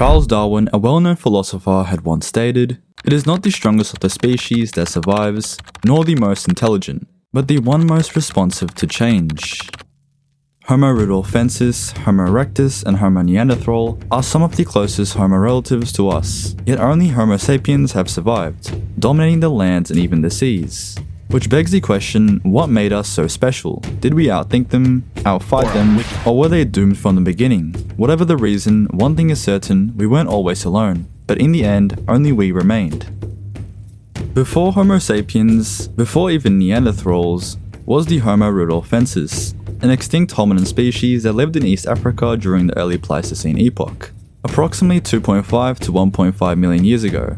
Charles Darwin, a well-known philosopher, had once stated, "It is not the strongest of the species that survives, nor the most intelligent, but the one most responsive to change." Homo Rudolfensis, Homo Erectus, and Homo Neanderthal are some of the closest Homo relatives to us, yet only Homo sapiens have survived, dominating the lands and even the seas. Which begs the question, what made us so special? Did we outthink them, outfight them, or were they doomed from the beginning? Whatever the reason, one thing is certain, we weren't always alone, but in the end, only we remained. Before Homo sapiens, before even Neanderthals, was the Homo Rudolfensis, an extinct hominin species that lived in East Africa during the early Pleistocene epoch, approximately 2.5 to 1.5 million years ago.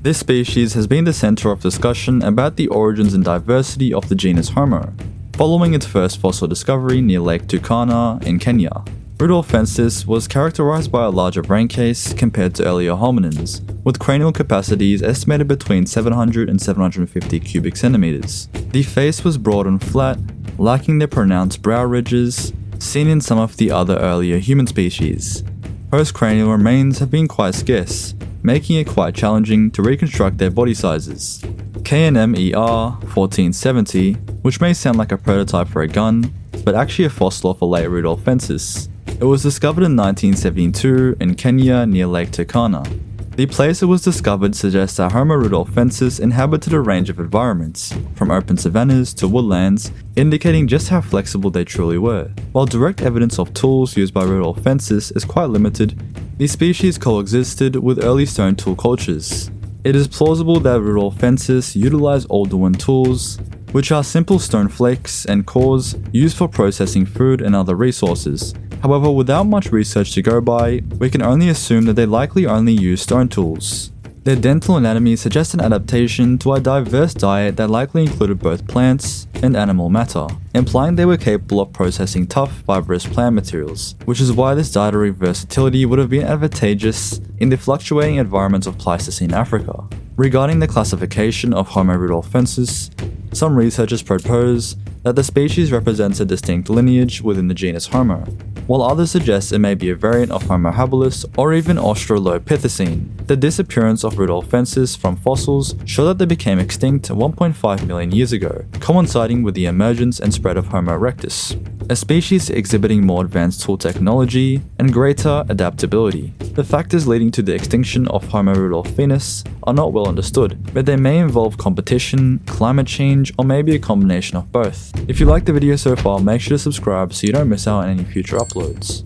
This species has been the center of discussion about the origins and diversity of the genus Homo, following its first fossil discovery near Lake Turkana in Kenya. Rudolfensis was characterized by a larger brain case compared to earlier hominins, with cranial capacities estimated between 700 and 750 cubic centimeters. The face was broad and flat, lacking the pronounced brow ridges seen in some of the other earlier human species. Postcranial remains have been quite scarce, making it quite challenging to reconstruct their body sizes. KNMER 1470, which may sound like a prototype for a gun, but actually a fossil of a late Rudolfensis. It was discovered in 1972 in Kenya near Lake Turkana. The place it was discovered suggests that Homo Rudolfensis inhabited a range of environments, from open savannas to woodlands, indicating just how flexible they truly were. While direct evidence of tools used by Rudolfensis is quite limited, the species coexisted with early stone tool cultures. It is plausible that Rudolfensis utilized older one tools, which are simple stone flakes and cores used for processing food and other resources. However, without much research to go by, we can only assume that they likely only used stone tools. Their dental anatomy suggests an adaptation to a diverse diet that likely included both plants and animal matter, implying they were capable of processing tough, fibrous plant materials, which is why this dietary versatility would have been advantageous in the fluctuating environments of Pleistocene Africa. Regarding the classification of Homo Rudolfensis, some researchers propose that the species represents a distinct lineage within the genus Homo, while others suggest it may be a variant of Homo habilis or even Australopithecine. The disappearance of Rudolfensis from fossils show that they became extinct 1.5 million years ago, coinciding with the emergence and spread of Homo Erectus, a species exhibiting more advanced tool technology and greater adaptability. The factors leading to the extinction of Homo Rudolfensis are not well understood, but they may involve competition, climate change, or maybe a combination of both. If you liked the video so far, make sure to subscribe so you don't miss out on any future uploads.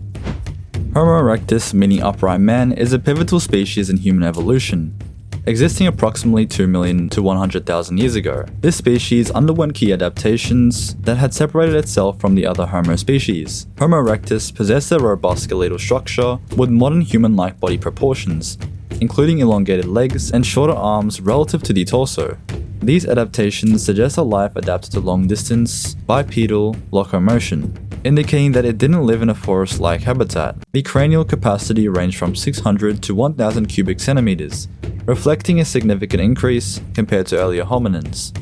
Homo erectus, meaning upright man, is a pivotal species in human evolution, existing approximately 2 million to 100,000 years ago. This species underwent key adaptations that had separated itself from the other Homo species. Homo erectus possessed a robust skeletal structure with modern human-like body proportions, including elongated legs and shorter arms relative to the torso. These adaptations suggest a life adapted to long-distance, bipedal locomotion, indicating that it didn't live in a forest-like habitat. The cranial capacity ranged from 600 to 1000 cubic centimeters, reflecting a significant increase compared to earlier hominins,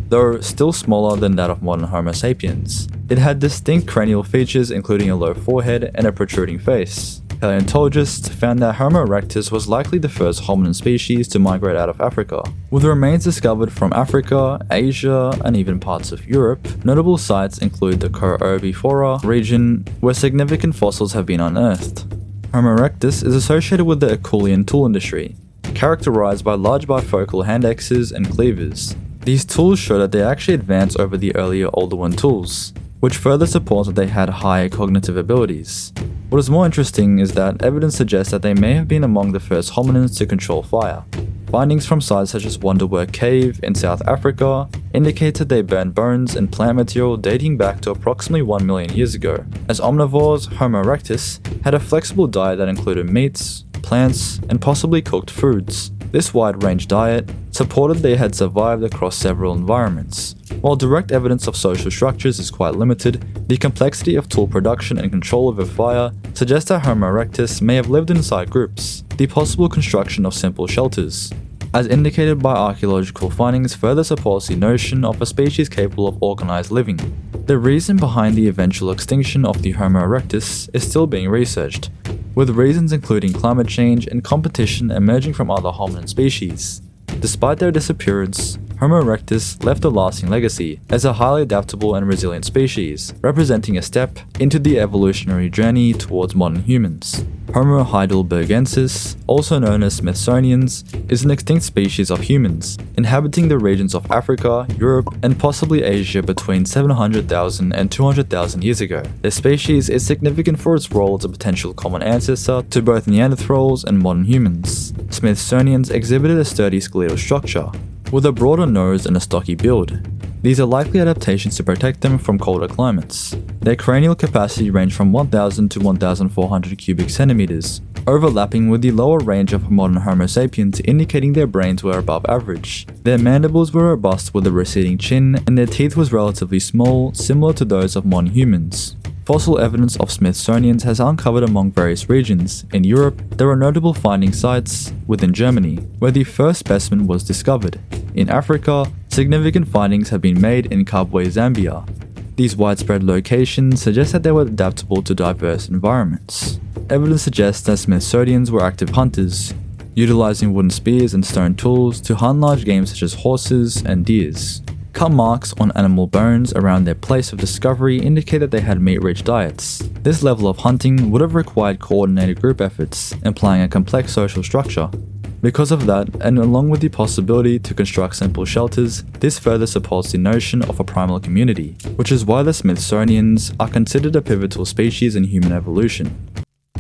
though still smaller than that of modern Homo sapiens. It had distinct cranial features including a low forehead and a protruding face. Paleontologists found that Homo erectus was likely the first hominin species to migrate out of Africa. With remains discovered from Africa, Asia, and even parts of Europe, notable sites include the Koro-Bifora region, where significant fossils have been unearthed. Homo erectus is associated with the Acheulean tool industry, characterized by large bifocal hand axes and cleavers. These tools show that they actually advanced over the earlier older one tools, which further supports that they had higher cognitive abilities. What is more interesting is that evidence suggests that they may have been among the first hominins to control fire. Findings from sites such as Wonderwerk Cave in South Africa indicate that they burned bones and plant material dating back to approximately 1 million years ago. As omnivores, Homo erectus had a flexible diet that included meats, plants, and possibly cooked foods. This wide-range diet supported they had survived across several environments. While direct evidence of social structures is quite limited, the complexity of tool production and control over fire suggests that Homo erectus may have lived inside groups, the possible construction of simple shelters, as indicated by archaeological findings, further supports the notion of a species capable of organized living. The reason behind the eventual extinction of the Homo erectus is still being researched, with reasons including climate change and competition emerging from other hominin species. Despite their disappearance, Homo erectus left a lasting legacy as a highly adaptable and resilient species, representing a step into the evolutionary journey towards modern humans. Homo Heidelbergensis, also known as Smithsonians, is an extinct species of humans, inhabiting the regions of Africa, Europe, and possibly Asia between 700,000 and 200,000 years ago. This species is significant for its role as a potential common ancestor to both Neanderthals and modern humans. Smithsonians exhibited a sturdy skeletal structure, with a broader nose and a stocky build. These are likely adaptations to protect them from colder climates. Their cranial capacity ranged from 1,000 to 1,400 cubic centimeters, overlapping with the lower range of modern Homo sapiens, indicating their brains were above average. Their mandibles were robust with a receding chin, and their teeth was relatively small, similar to those of modern humans. Fossil evidence of Smithsonians has uncovered among various regions. In Europe, there are notable finding sites within Germany, where the first specimen was discovered. In Africa, significant findings have been made in Kabwe, Zambia. These widespread locations suggest that they were adaptable to diverse environments. Evidence suggests that Smithsonians were active hunters, utilizing wooden spears and stone tools to hunt large game such as horses and deers. Cut marks on animal bones around their place of discovery indicate that they had meat-rich diets. This level of hunting would have required coordinated group efforts, implying a complex social structure. Because of that, and along with the possibility to construct simple shelters, this further supports the notion of a primal community, which is why the Smithsonians are considered a pivotal species in human evolution.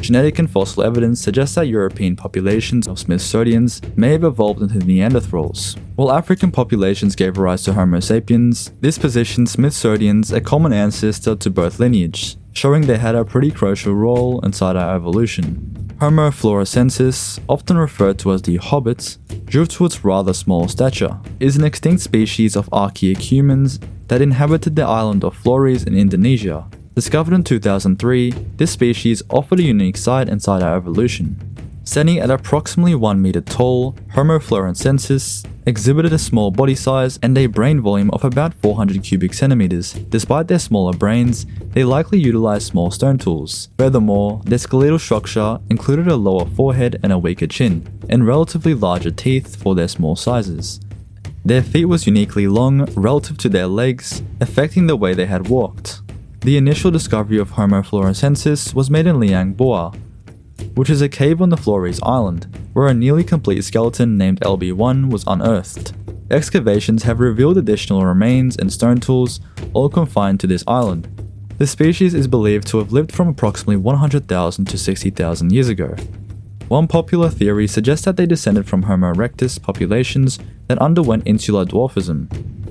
Genetic and fossil evidence suggests that European populations of Smithsonians may have evolved into Neanderthals. While African populations gave rise to Homo sapiens, this positions Smithsonians a common ancestor to both lineage, showing they had a pretty crucial role inside our evolution. Homo Floresiensis, often referred to as the hobbits, due to its rather small stature, is an extinct species of archaic humans that inhabited the island of Flores in Indonesia. Discovered in 2003, this species offered a unique sight inside our evolution. Standing at approximately 1 meter tall, Homo Floresiensis exhibited a small body size and a brain volume of about 400 cubic centimeters. Despite their smaller brains, they likely utilized small stone tools. Furthermore, their skeletal structure included a lower forehead and a weaker chin, and relatively larger teeth for their small sizes. Their feet was uniquely long relative to their legs, affecting the way they had walked. The initial discovery of Homo Floresiensis was made in Liang Boa, which is a cave on the Flores Island, where a nearly complete skeleton named LB1 was unearthed. Excavations have revealed additional remains and stone tools, all confined to this island. The species is believed to have lived from approximately 100,000 to 60,000 years ago. One popular theory suggests that they descended from Homo erectus populations that underwent insular dwarfism,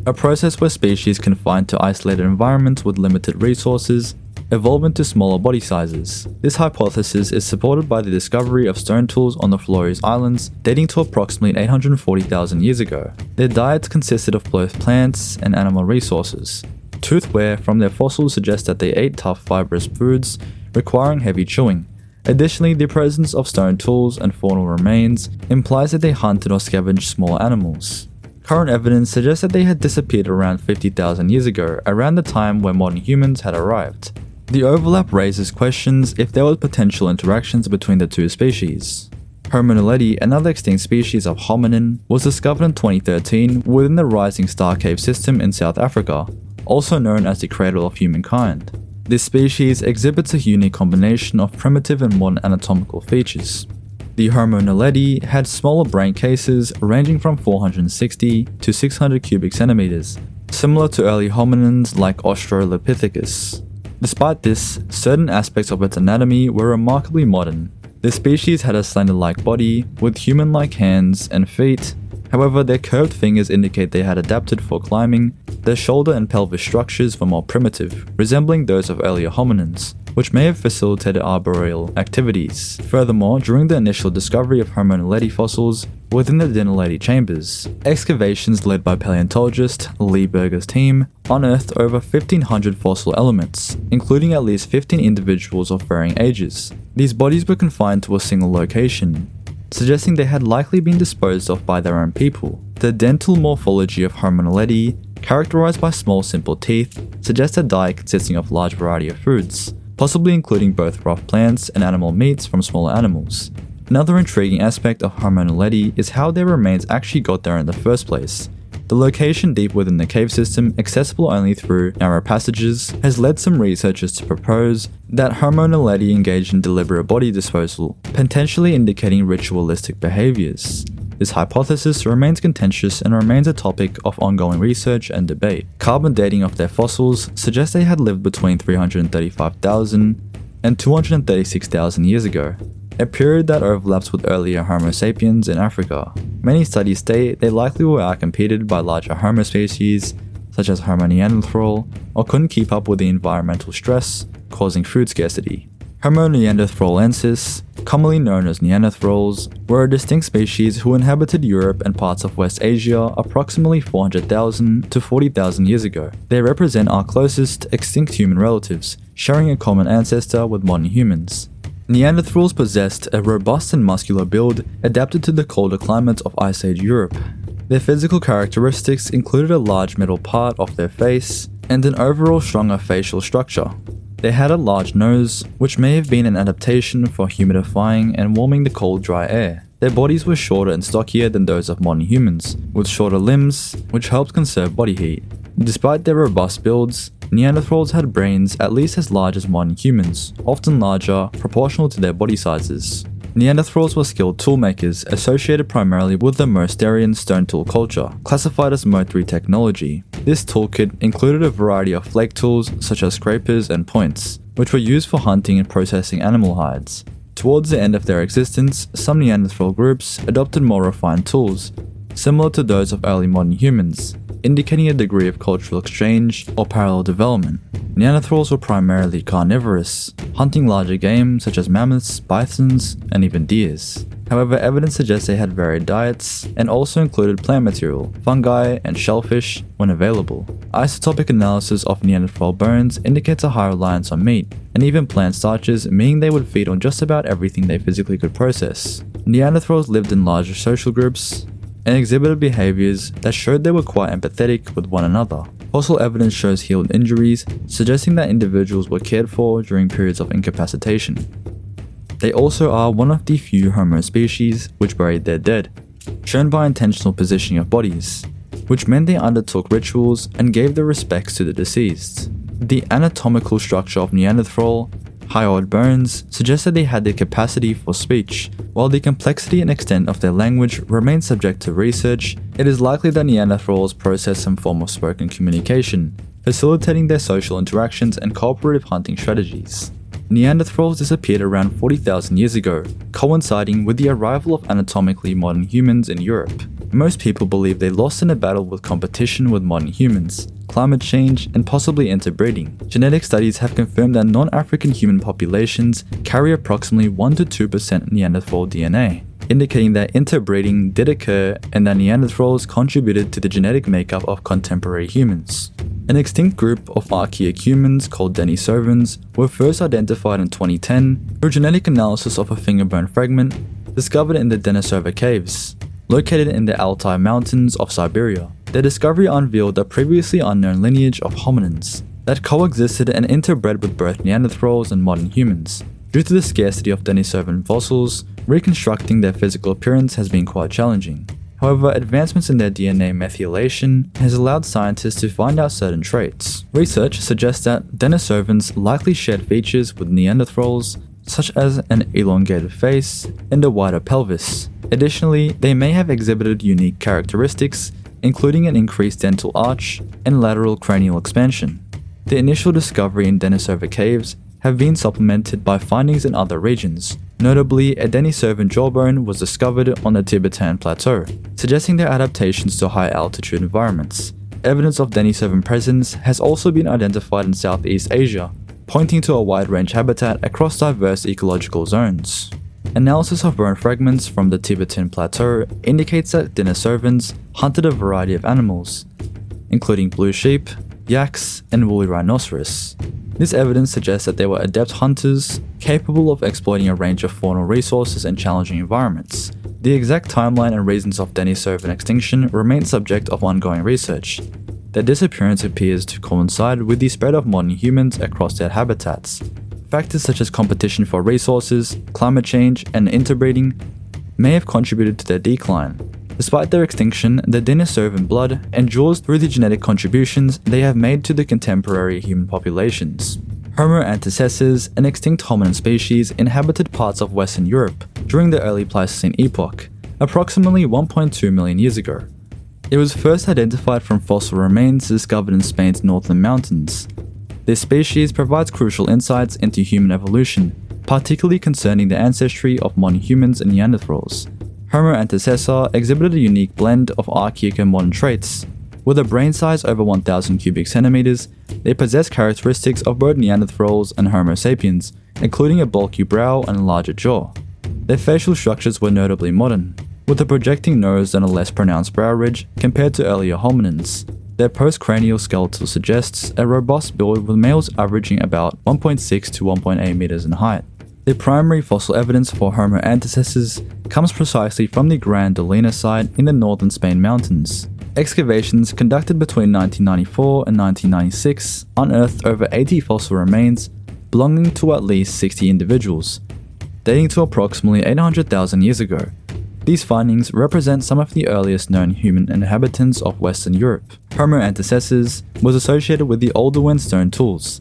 a process where species confined to isolated environments with limited resources evolve into smaller body sizes. This hypothesis is supported by the discovery of stone tools on the Flores Islands dating to approximately 840,000 years ago. Their diets consisted of both plants and animal resources. Tooth wear from their fossils suggests that they ate tough fibrous foods requiring heavy chewing. Additionally, the presence of stone tools and faunal remains implies that they hunted or scavenged small animals. Current evidence suggests that they had disappeared around 50,000 years ago, around the time when modern humans had arrived. The overlap raises questions if there were potential interactions between the two species. Homo Naledi, another extinct species of hominin, was discovered in 2013 within the Rising Star Cave system in South Africa, also known as the cradle of humankind. This species exhibits a unique combination of primitive and modern anatomical features. The Homo Naledi had smaller brain cases ranging from 460 to 600 cubic centimeters, similar to early hominins like Australopithecus. Despite this, certain aspects of its anatomy were remarkably modern. The species had a slender-like body with human-like hands and feet. However, their curved fingers indicate they had adapted for climbing. Their shoulder and pelvis structures were more primitive, resembling those of earlier hominins, which may have facilitated arboreal activities. Furthermore, during the initial discovery of Homo Naledi fossils within the Naledi chambers, excavations led by paleontologist Lee Berger's team unearthed over 1,500 fossil elements, including at least 15 individuals of varying ages. These bodies were confined to a single location. suggesting they had likely been disposed of by their own people. The dental morphology of Homo Naledi, characterized by small simple teeth, suggests a diet consisting of a large variety of foods, possibly including both rough plants and animal meats from smaller animals. Another intriguing aspect of Homo Naledi is how their remains actually got there in the first place. The location deep within the cave system, accessible only through narrow passages, has led some researchers to propose that Homo Naledi engaged in deliberate body disposal, potentially indicating ritualistic behaviors. This hypothesis remains contentious and remains a topic of ongoing research and debate. Carbon dating of their fossils suggests they had lived between 335,000 and 236,000 years ago, a period that overlaps with earlier Homo sapiens in Africa. Many studies state they likely were outcompeted by larger Homo species, such as Homo Neanderthal, or couldn't keep up with the environmental stress, causing food scarcity. Homo Neanderthalensis, commonly known as Neanderthals, were a distinct species who inhabited Europe and parts of West Asia approximately 400,000 to 40,000 years ago. They represent our closest extinct human relatives, sharing a common ancestor with modern humans. Neanderthals possessed a robust and muscular build adapted to the colder climate of Ice Age Europe. Their physical characteristics included a large middle part of their face and an overall stronger facial structure. They had a large nose, which may have been an adaptation for humidifying and warming the cold, dry air. Their bodies were shorter and stockier than those of modern humans, with shorter limbs, which helped conserve body heat. Despite their robust builds, Neanderthals had brains at least as large as modern humans, often larger, proportional to their body sizes. Neanderthals were skilled toolmakers associated primarily with the Mousterian stone tool culture, classified as Mo3 technology. This toolkit included a variety of flake tools such as scrapers and points, which were used for hunting and processing animal hides. Towards the end of their existence, some Neanderthal groups adopted more refined tools, similar to those of early modern humans, indicating a degree of cultural exchange or parallel development. Neanderthals were primarily carnivorous, hunting larger game such as mammoths, bisons, and even deers. However, evidence suggests they had varied diets and also included plant material, fungi, and shellfish when available. Isotopic analysis of Neanderthal bones indicates a high reliance on meat, and even plant starches, meaning they would feed on just about everything they physically could process. Neanderthals lived in larger social groups and exhibited behaviors that showed they were quite empathetic with one another. Fossil evidence shows healed injuries, suggesting that individuals were cared for during periods of incapacitation. They also are one of the few Homo species which buried their dead, shown by intentional positioning of bodies, which meant they undertook rituals and gave their respects to the deceased. The anatomical structure of Neanderthal hyoid bones suggests that they had the capacity for speech. While the complexity and extent of their language remain subject to research, it is likely that Neanderthals processed some form of spoken communication, facilitating their social interactions and cooperative hunting strategies. Neanderthals disappeared around 40,000 years ago, coinciding with the arrival of anatomically modern humans in Europe. Most people believe they lost in a battle with competition with modern humans, climate change, and possibly interbreeding. Genetic studies have confirmed that non-African human populations carry approximately 1 to 2% Neanderthal DNA, indicating that interbreeding did occur and that Neanderthals contributed to the genetic makeup of contemporary humans. An extinct group of archaic humans called Denisovans were first identified in 2010 through genetic analysis of a fingerbone fragment discovered in the Denisova caves, located in the Altai Mountains of Siberia. Their discovery unveiled a previously unknown lineage of hominins that coexisted and interbred with both Neanderthals and modern humans. Due to the scarcity of Denisovan fossils, reconstructing their physical appearance has been quite challenging. However, advancements in their DNA methylation has allowed scientists to find out certain traits. Research suggests that Denisovans likely shared features with Neanderthals, such as an elongated face and a wider pelvis. Additionally, they may have exhibited unique characteristics, including an increased dental arch and lateral cranial expansion. The initial discovery in Denisova caves have been supplemented by findings in other regions. Notably, a Denisovan jawbone was discovered on the Tibetan Plateau, suggesting their adaptations to high-altitude environments. Evidence of Denisovan presence has also been identified in Southeast Asia, pointing to a wide-range habitat across diverse ecological zones. Analysis of bone fragments from the Tibetan Plateau indicates that Denisovans hunted a variety of animals, including blue sheep, yaks, and woolly rhinoceros. This evidence suggests that they were adept hunters, capable of exploiting a range of faunal resources in challenging environments. The exact timeline and reasons of Denisovan extinction remain subject of ongoing research. Their disappearance appears to coincide with the spread of modern humans across their habitats. Factors such as competition for resources, climate change, and interbreeding may have contributed to their decline. Despite their extinction, the Denisovan blood endures through the genetic contributions they have made to the contemporary human populations. Homo antecessors, an extinct hominin species, inhabited parts of Western Europe during the early Pleistocene epoch, approximately 1.2 million years ago. It was first identified from fossil remains discovered in Spain's northern mountains. This species provides crucial insights into human evolution, particularly concerning the ancestry of modern humans and Neanderthals. Homo antecessor exhibited a unique blend of archaic and modern traits. With a brain size over 1,000 cubic centimeters, they possess characteristics of both Neanderthals and Homo sapiens, including a bulky brow and a larger jaw. Their facial structures were notably modern, with a projecting nose and a less pronounced brow ridge compared to earlier hominins. Their postcranial skeletal suggests a robust build, with males averaging about 1.6 to 1.8 meters in height. The primary fossil evidence for Homo antecessors comes precisely from the Gran Dolina site in the northern Spain mountains. Excavations conducted between 1994 and 1996 unearthed over 80 fossil remains belonging to at least 60 individuals, dating to approximately 800,000 years ago. These findings represent some of the earliest known human inhabitants of Western Europe. Homo antecessors was associated with the Oldowan stone tools.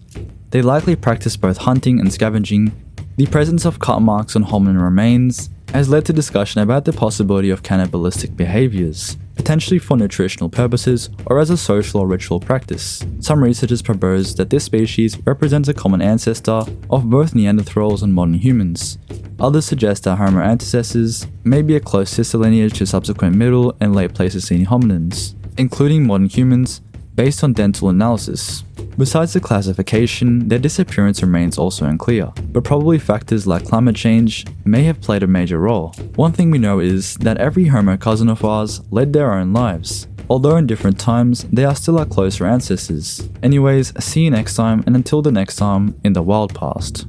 They likely practiced both hunting and scavenging. The presence of cut marks on hominin remains has led to discussion about the possibility of cannibalistic behaviors, potentially for nutritional purposes or as a social or ritual practice. Some researchers propose that this species represents a common ancestor of both Neanderthals and modern humans. Others suggest that Homo antecessors may be a close sister lineage to subsequent Middle and Late Pleistocene hominins, including modern humans, based on dental analysis. Besides the classification, their disappearance remains also unclear, but probably factors like climate change may have played a major role. One thing we know is that every Homo cousin of ours led their own lives. Although in different times, they are still our closer ancestors. Anyways, see you next time, and until the next time, in the wild past.